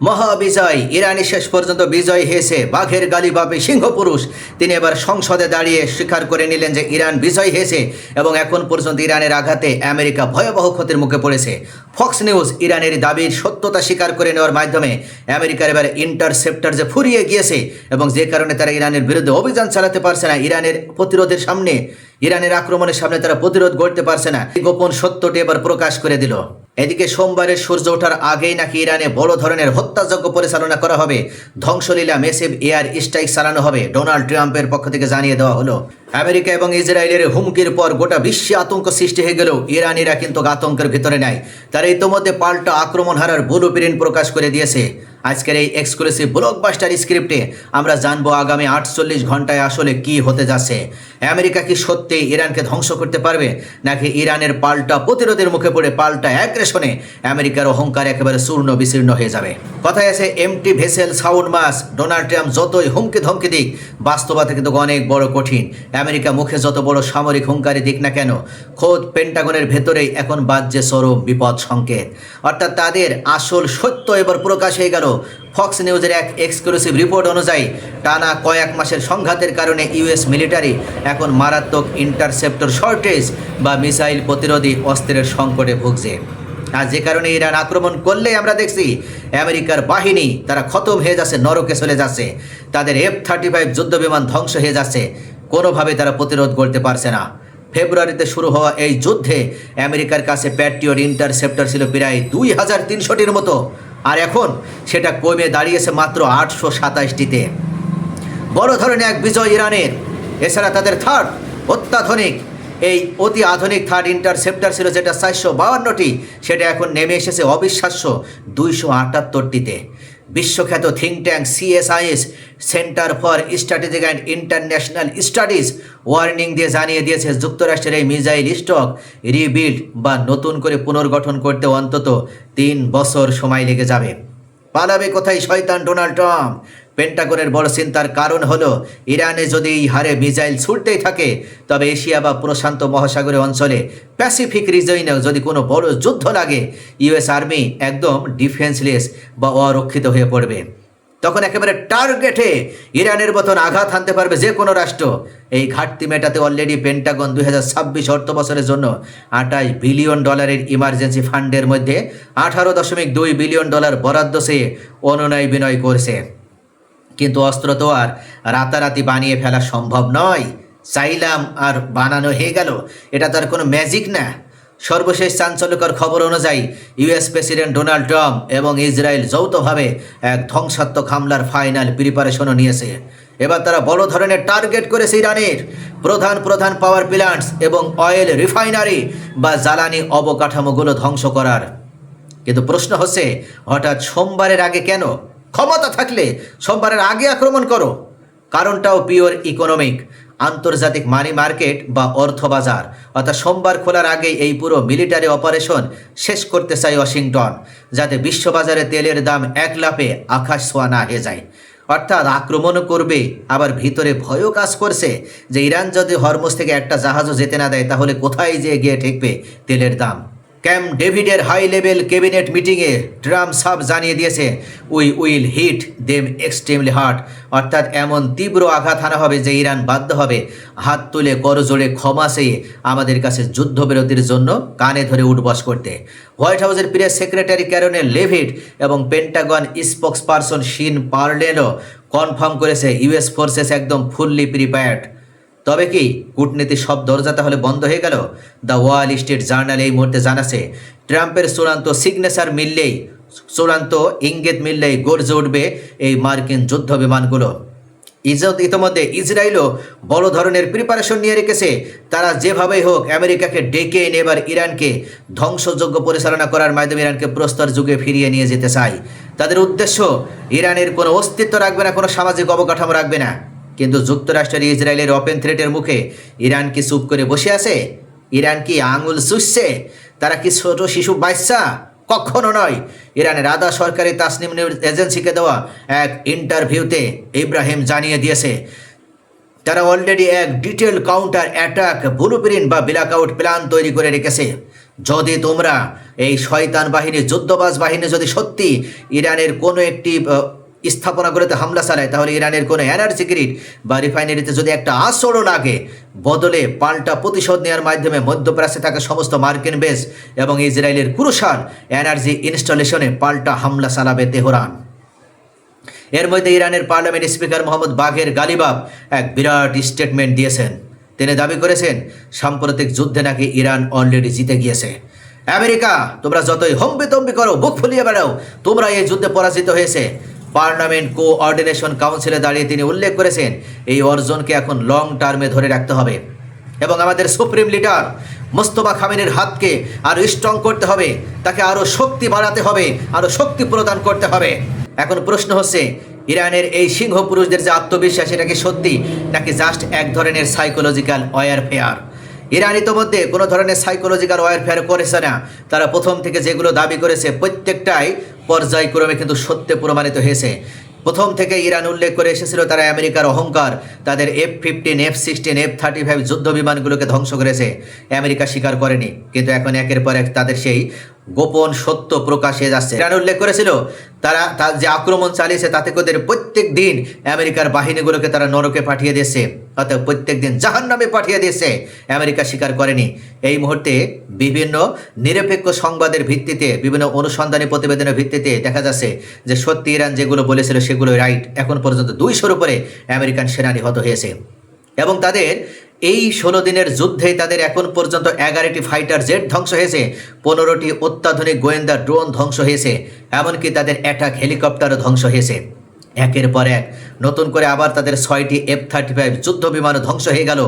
মহাবিজয় ইরানি শেষ পর্যন্ত বিজয় হয়েছে। বাঘের গালিবাপে সিংহ পুরুষ তিনি এবার সংসদে দাঁড়িয়ে স্বীকার করে নিলেন যে ইরান বিজয় হয়েছে এবং এখন পর্যন্ত ইরানের আঘাতে আমেরিকা ভয়াবহ ক্ষতির মুখে পড়েছে। ফক্স নিউজ ইরানের দাবির সত্যতা স্বীকার করে নেওয়ার মাধ্যমে আমেরিকার এবার ইন্টারসেপ্টর যে ফুরিয়ে গিয়েছে এবং যে কারণে তারা ইরানের বিরুদ্ধে অভিযান চালাতে পারছে না, ইরানের প্রতিরোধের সামনে, ইরানের আক্রমণের সামনে তারা প্রতিরোধ গড়তে পারছে না। এই গোপন সত্যটি এবার প্রকাশ করে দিল। এদিকে সোমবারের সূর্য ওঠার আগেই নাকি ইরানে বড় ধরনের হত্যাযজ্ঞ পরিচালনা করা হবে, ধ্বংসলীলা মেসিভ এয়ার স্ট্রাইক চালানো হবে, ডোনাল্ড ট্রাম্পের পক্ষ থেকে জানিয়ে দেওয়া হলো। আমেরিকা এবং ইসরায়েলের হুমকির পর গোটা বিশ্বে আতঙ্ক সৃষ্টি হয়ে গেলেও ইরানিরা কিন্তু আতঙ্কের ভিতরে নাই। তারা ইতোমধ্যে পাল্টা আক্রমণ হারার ব্লুপ্রিন্ট প্রকাশ করে দিয়েছে। আজকের এই এক্সক্লুসিভ ব্লকবাস্টার স্ক্রিপ্টে আমরা জানবো আগামী 48 ঘন্টায় আসলে কি হতে যাচ্ছে। আমেরিকা কি সত্যি ইরানকে ধ্বংস করতে পারবে, নাকি ইরানের পাল্টা প্রতিরোধের মুখে পড়ে পাল্টা অ্যাগ্রেশনে আমেরিকার অহংকার একেবারে চূর্ণ বিচীর্ণ হয়ে যাবে। কথায় আছে MT vessel sound much. Donald Trump যতই হুমকি ধমকি দিক, বাস্তবতা কিন্তু অনেক বড় কঠিন। আমেরিকা মুখে যত বড় সামরিক হুঙ্কারি দিক না কেন, খোদ পেন্টাগনের ভেতরেই এখন বাজছে চরম বিপদ সংকেত। অর্থাৎ তাদের আসল সত্য এবার প্রকাশ হয়ে গেল। ফক্স নিউজের এক এক্সক্লুসিভ রিপোর্ট অনুযায়ী টানা কয়েক মাসের সংঘাতের কারণে ইউএস মিলিটারি এখন মারাত্মক ইন্টারসেপ্টর শর্টেজ বা মিসাইল প্রতিরোধী অস্ত্রের সংকটে ভুগছে। আর যে কারণে ইরান আক্রমণ করলে আমরা দেখছি আমেরিকার বাহিনী তারা খতম হয়ে যাচ্ছে, নরকে চলে যাচ্ছে। তাদের F-35 যুদ্ধ বিমান ধ্বংস হয়ে যাচ্ছে, কোনোভাবে তারা প্রতিরোধ করতে পারছে না। ফেব্রুয়ারিতে শুরু হওয়া এই যুদ্ধে আমেরিকার কাছে প্যাট্রিয়ট ইন্টারসেপ্টর ছিল প্রায় 2300টির মতো, আর এখন সেটা কমে দাঁড়িয়েছে মাত্র 827টিতে। বড় ধরনের এক বিজয় ইরানের। এছাড়া তাদের থার্ড অত্যাধুনিক এই অতি আধুনিক থার্ড ইন্টারসেপ্টর ছিল যেটা 452টি, সেটা এখন নেমে এসেছে অবিশ্বাস্য 278টিতে। বিশ্বখ্যাত think tank CSIS centre for strategic and international studies warning দিয়ে জানিয়ে দিয়েছে যুক্তরাষ্ট্রের এই মিসাইল স্টক রিবিল্ড বা নতুন করে পুনর্গঠন করতে অন্তত 3 বছর সময় লেগে যাবে। পালাবে কোথায় শয়তান ডোনাল্ড ট্রাম্প? পেন্টাগনের বড় চিন্তার কারণ হলো ইরানে যদি এই হারে মিসাইল ছুটতেই থাকে, তবে এশিয়া বা প্রশান্ত মহাসাগরীয় অঞ্চলে প্যাসিফিক রিজনে যদি কোনো বড় যুদ্ধ লাগে, ইউএস আর্মি একদম ডিফেন্সলেস বা অরক্ষিত হয়ে পড়বে। তখন একেবারে টার্গেটে ইরানের মতন আঘাত হানতে পারবে যে কোনো রাষ্ট্র। এই ঘাটতি মেটাতে অলরেডি পেন্টাগন 2026 অর্থ বছরের জন্য $28 বিলিয়ন ইমার্জেন্সি ফান্ডের মধ্যে $18.2 বিলিয়ন বরাদ্দ চেয়ে অনুনয় বিনয় করছে। কিন্তু অস্ত্র তো আর রাতারাতি বানিয়ে ফেলা সম্ভব নয়। চাইলাম আর বানানো হয়ে গেল, এটা তার কোনো ম্যাজিক না। সর্বশেষ চাঞ্চল্যকর খবর অনুযায়ী ইউএস প্রেসিডেন্ট ডোনাল্ড ট্রাম্প এবং ইসরায়েল যৌথভাবে এক ধ্বংসাত্মক হামলার ফাইনাল প্রিপারেশনও নিয়েছে। এবার তারা বড় ধরনের টার্গেট করেছে ইরানের প্রধান পাওয়ার প্ল্যান্টস এবং অয়েল রিফাইনারি বা জ্বালানি অবকাঠামোগুলো ধ্বংস করার। কিন্তু প্রশ্ন হচ্ছে, হঠাৎ সোমবারের আগে কেন? ক্ষমতা থাকলে সোমবারের আগে আক্রমণ করো। কারণটাও পিওর ইকোনমিক। আন্তর্জাতিক মানি মার্কেট বা অর্থবাজার, অর্থাৎ সোমবার খোলার আগেই এই পুরো মিলিটারি অপারেশন শেষ করতে চায় ওয়াশিংটন, যাতে বিশ্ববাজারে তেলের দাম এক লাফে আকাশ ছোঁয়া না হয়ে যায়। অর্থাৎ আক্রমণও করবে, আবার ভিতরে ভয়ও কাজ করছে যে ইরান যদি হরমুজ থেকে একটা জাহাজও যেতে না দেয়, তাহলে কোথায় গিয়ে ঠেকবে তেলের দাম। ক্যাম্প ডেভিডের হাই লেভেল ক্যাবিনেট মিটিংয়ে ট্রাম্প সাফ জানিয়ে দিয়েছে, we will hit them extremely hard. অর্থাৎ এমন তীব্র আঘাত হানা হবে যে ইরান বাধ্য হবে হাত তুলে করজোড়ে ক্ষমা চেয়ে আমাদের কাছে যুদ্ধবিরতির জন্য কানে ধরে উঠবস করতে। হোয়াইট হাউসের প্রেস সেক্রেটারি ক্যারোলিন লেভিট এবং পেন্টাগন স্পোক্স পারসন শিন পার্লেনও কনফার্ম করেছে ইউএস ফোর্সেস একদম ফুললি প্রিপেয়ার্ড। তবে কি কূটনীতির সব দরজা তাহলে বন্ধ হয়ে গেল? দ্য ওয়াল স্ট্রিট জার্নাল এই মুহূর্তে জানাচ্ছে, ট্রাম্পের চূড়ান্ত সিগনেচার মিললেই, চূড়ান্ত ইঙ্গিত মিললেই গর্জে উঠবে এই মার্কিন যুদ্ধ বিমানগুলো। ইতিমধ্যে ইসরায়েলও বড় ধরনের প্রিপারেশন নিয়ে রেখেছে। তারা যেভাবেই হোক আমেরিকাকে ডেকে এনে এবার ইরানকে ধ্বংসযজ্ঞ পরিচালনা করার মাধ্যমে ইরানকে প্রস্তর যুগে ফিরিয়ে নিয়ে যেতে চায়। তাদের উদ্দেশ্য ইরানের কোনো অস্তিত্ব রাখবে না, কোনো সামাজিক অবকাঠামো রাখবে না। কিন্তু যুক্তরাষ্ট্রের ইসরায়েলের ওপেন থ্রেটের মুখে ইরান কি চুপ করে বসে আছে? ইরান কি আঙুল চুষছে? তারা কি ছোট শিশু বাচ্চা? কখনো নয়। ইরানের আধা সরকারি তাসনিম নিউজ এজেন্সিকে দেওয়া এক ইন্টারভিউতে ইব্রাহিম জানিয়ে দিয়েছে, তারা অলরেডি এক ডিটেল কাউন্টার অ্যাটাক ব্লুপ্রিন্ট বা ব্ল্যাকআউট প্ল্যান তৈরি করে রেখেছে। যদি তোমরা এই শয়তান বাহিনী, যুদ্ধবাজ বাহিনী যদি সত্যি ইরানের কোনো একটি স্থাপনাগুলোতে হামলা চালায়, তাহলে ইরানের কোনো এনার্জি গ্রিড বা রিফাইনারিতে যদি একটা আঁচড়ও লাগে, বদলে পাল্টা প্রতিশোধ নেওয়ার মাধ্যমে মধ্যপ্রাচ্যে থাকা সমস্ত মার্কিন বেস এবং ইসরায়েলের ক্রুশাল এনার্জি ইনস্টলেশনে পাল্টা হামলা চালাবে তেহরান। এর মধ্যে ইরানের পার্লামেন্ট স্পিকার মোহাম্মদ বাঘের গালিবাফ এক বিরাট স্টেটমেন্ট দিয়েছেন। তিনি দাবি করেছেন সাম্প্রতিক যুদ্ধে নাকি ইরান অলরেডি জিতে গিয়েছে। আমেরিকা, তোমরা যতই হম্বিতম্বি করো, বুক ফুলিয়ে বেড়াও, তোমরা এই যুদ্ধে পরাজিত হয়েছে। পার্লামেন্ট কোঅর্ডিনেশন কাউন্সিলে দাঁড়িয়ে তিনি উল্লেখ করেছেন এই অর্জনকে এখন লং টার্মে ধরে রাখতে হবে এবং আমাদের সুপ্রিম লিডার মোস্তফা খামেনির হাতকে আরও স্ট্রং করতে হবে, তাকে আরও শক্তি বাড়াতে হবে, আরও শক্তি প্রদান করতে হবে। এখন প্রশ্ন হচ্ছে, ইরানের এই সিংহ পুরুষদের যে আত্মবিশ্বাস, এটা কি সত্যি নাকি জাস্ট এক ধরনের সাইকোলজিক্যাল ওয়ারফেয়ার? ইরান ইতোমধ্যে কোনো ধরনের সাইকোলজিক্যাল ওয়ারফেয়ার করেছে না। তারা প্রথম থেকে যেগুলো দাবি করেছে প্রত্যেকটাই পর্যায়ক্রমে কিন্তু সত্যে প্রমাণিত হয়েছে। প্রথম থেকে ইরান উল্লেখ করে এসেছিল তারা আমেরিকার অহংকার, তাদের F-15, F-16, F-35 যুদ্ধ বিমানগুলোকে ধ্বংস করেছে। আমেরিকা স্বীকার করেনি, কিন্তু এখন একের পর এক তাদের সেই গোপন সত্য প্রকাশে যাচ্ছে। ইরান উল্লেখ করেছিল তারা যে আক্রমণ চালিয়েছে তাতে ওদের প্রত্যেক দিন আমেরিকার বাহিনীগুলোকে তারা নরকে পাঠিয়ে দিয়েছে, অর্থাৎ প্রত্যেক দিন জাহান্নামে পাঠিয়ে দিয়েছে। আমেরিকা স্বীকার করেনি। এই মুহূর্তে বিভিন্ন নিরপেক্ষ সংবাদের ভিত্তিতে, বিভিন্ন অনুসন্ধানী প্রতিবেদনের ভিত্তিতে দেখা যাচ্ছে যে সত্যি ইরান যেগুলো বলেছিল সেগুলো রাইট। এখন পর্যন্ত 200-র উপরে আমেরিকান সেনা নিহত হয়েছে এবং তাদের এই 16 দিনের যুদ্ধে তাদের এখন পর্যন্ত 11টি ফাইটার জেট ধ্বংস হয়েছে, 15টি অত্যাধুনিক গোয়েন্দা ড্রোন ধ্বংস হয়েছে, এমনকি তাদের অ্যাটাক হেলিকপ্টারও ধ্বংস হয়েছে। একের পর এক নতুন করে আবার তাদের 6টি F-35 যুদ্ধ বিমানও ধ্বংস হয়ে গেল।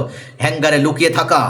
হ্যাঙ্গারে লুকিয়ে থাকা,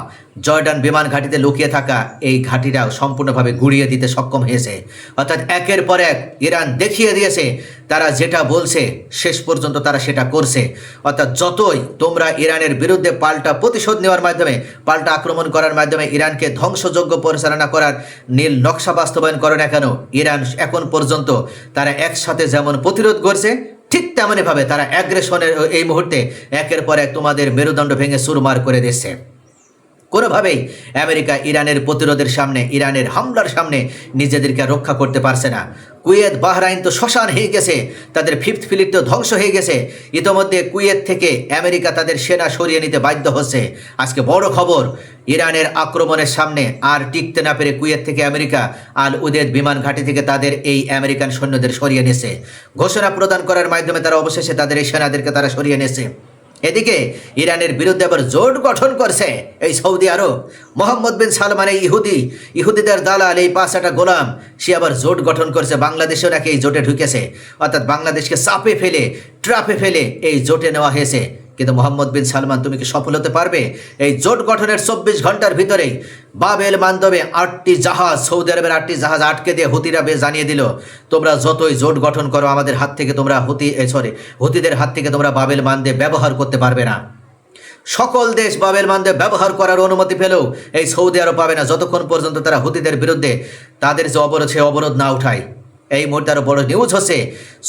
জর্ডান বিমান ঘাঁটিতে লুকিয়ে থাকা এই ঘাঁটিরাও সম্পূর্ণভাবে গুড়িয়ে দিতে সক্ষম হয়েছে। অর্থাৎ একের পর এক ইরান দেখিয়ে দিয়েছে তারা যেটা বলছে শেষ পর্যন্ত তারা সেটা করছে। অর্থাৎ যতই তোমরা ইরানের বিরুদ্ধে পাল্টা প্রতিশোধ নেওয়ার মাধ্যমে, পাল্টা আক্রমণ করার মাধ্যমে ইরানকে ধ্বংসযোগ্য পরিচালনা করার নীল নকশা বাস্তবায়ন করো না কেন, ইরান এখন পর্যন্ত তারা একসাথে যেমন প্রতিরোধ করছে, ঠিক তেমনইভাবে তারা অ্যাগ্রেশনের এই মুহূর্তে একের পর এক তোমাদের মেরুদণ্ড ভেঙে চুরমার করে দিচ্ছে। কোনোভাবেই আমেরিকা ইরানের প্রতিরোধের সামনে, ইরানের হামলার সামনে নিজেদেরকে রক্ষা করতে পারছে না। কুয়েত, বাহরাইন তো শ্মশান হয়ে গেছে, তাদের 5th ফ্লিট তো ধ্বংস হয়ে গেছে। ইতোমধ্যে কুয়েত থেকে আমেরিকা তাদের সেনা সরিয়ে নিতে বাধ্য হচ্ছে। আজকে বড় খবর, ইরানের আক্রমণের সামনে আর টিকতে না পেরে কুয়েত থেকে আমেরিকা আল উদেদ বিমান ঘাঁটি থেকে তাদের এই আমেরিকান সৈন্যদের সরিয়ে নিয়েছে। ঘোষণা প্রদান করার মাধ্যমে তারা অবশেষে তাদের এই সেনাদেরকে তারা সরিয়ে নিয়েছে। এদিকে ইরানের বিরুদ্ধে আবার জোট গঠন করছে এই সৌদি আরব। মোহাম্মদ বিন সালমান, এই ইহুদিদের দালাল, এই 5টা গোলাম, সে আবার জোট গঠন করছে। বাংলাদেশেও নাকি এই জোটে ঢুকেছে, অর্থাৎ বাংলাদেশকে চাপে ফেলে, ট্রাপে ফেলে এই জোটে নেওয়া হয়েছে। কিন্তু মোহাম্মদ বিন সালমান, তুমি কি সফল হতে পারবে? এই জোট গঠনের 24 ঘন্টার ভিতরেই বাবেল মান্দবে 8টি জাহাজ, সৌদি আরবের 8টি জাহাজ আটকে দিয়ে হুতিরা জানিয়ে দিল, তোমরা যতই জোট গঠন করো আমাদের হাত থেকে তোমরা হুতিদের হাত থেকে তোমরা বাবেল মান্দে ব্যবহার করতে পারবে না। সকল দেশ বাবেল মান্দে ব্যবহার করার অনুমতি পেলেও এই সৌদি আরব পাবে না, যতক্ষণ পর্যন্ত তারা হুতিদের বিরুদ্ধে তাদের যে অবরোধ, সে অবরোধ না উঠায়। এই মুহূর্তে আরও বড় নিউজ হচ্ছে,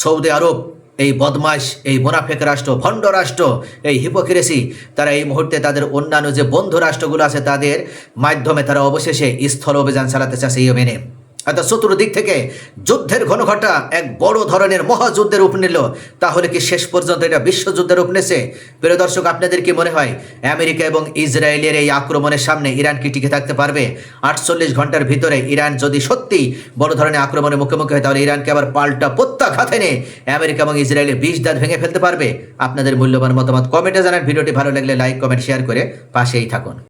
সৌদি আরব এই বদমাশ, এই মুনাফেক রাষ্ট্র, ভণ্ড রাষ্ট্র, এই হিপোক্রেসি, তারা এই মুহূর্তে তাদের অন্যান্য যে বন্ধু রাষ্ট্রগুলো আছে তাদের মাধ্যমে তারা অবশেষে স্থল অভিযান চালাতে চাচ্ছে ইয়েমেনে। অর্থাৎ চতুর্দিক থেকে যুদ্ধের ঘনঘটা এক বড় ধরনের মহাযুদ্ধের রূপ নিল। তাহলে কি শেষ পর্যন্ত এটা বিশ্বযুদ্ধের রূপ নিয়েছে? প্রিয় দর্শক, আপনাদের কি মনে হয় আমেরিকা এবং ইসরায়েলের এই আক্রমণের সামনে ইরান কি টিকে থাকতে পারবে? 48 ঘন্টার ভিতরে ইরান যদি সত্যি বড় ধরনের আক্রমণের মুখোমুখি হয়, তাহলে ইরানকে আবার পাল্টা প্রত্যাঘাত এনে আমেরিকা এবং ইসরায়েলের 20 দাঁত ভেঙে ফেলতে পারবে? আপনাদের মূল্যবান মতামত কমেন্টে জানান। ভিডিওটি ভালো লাগলে লাইক, কমেন্ট, শেয়ার করে পাশেই থাকুন।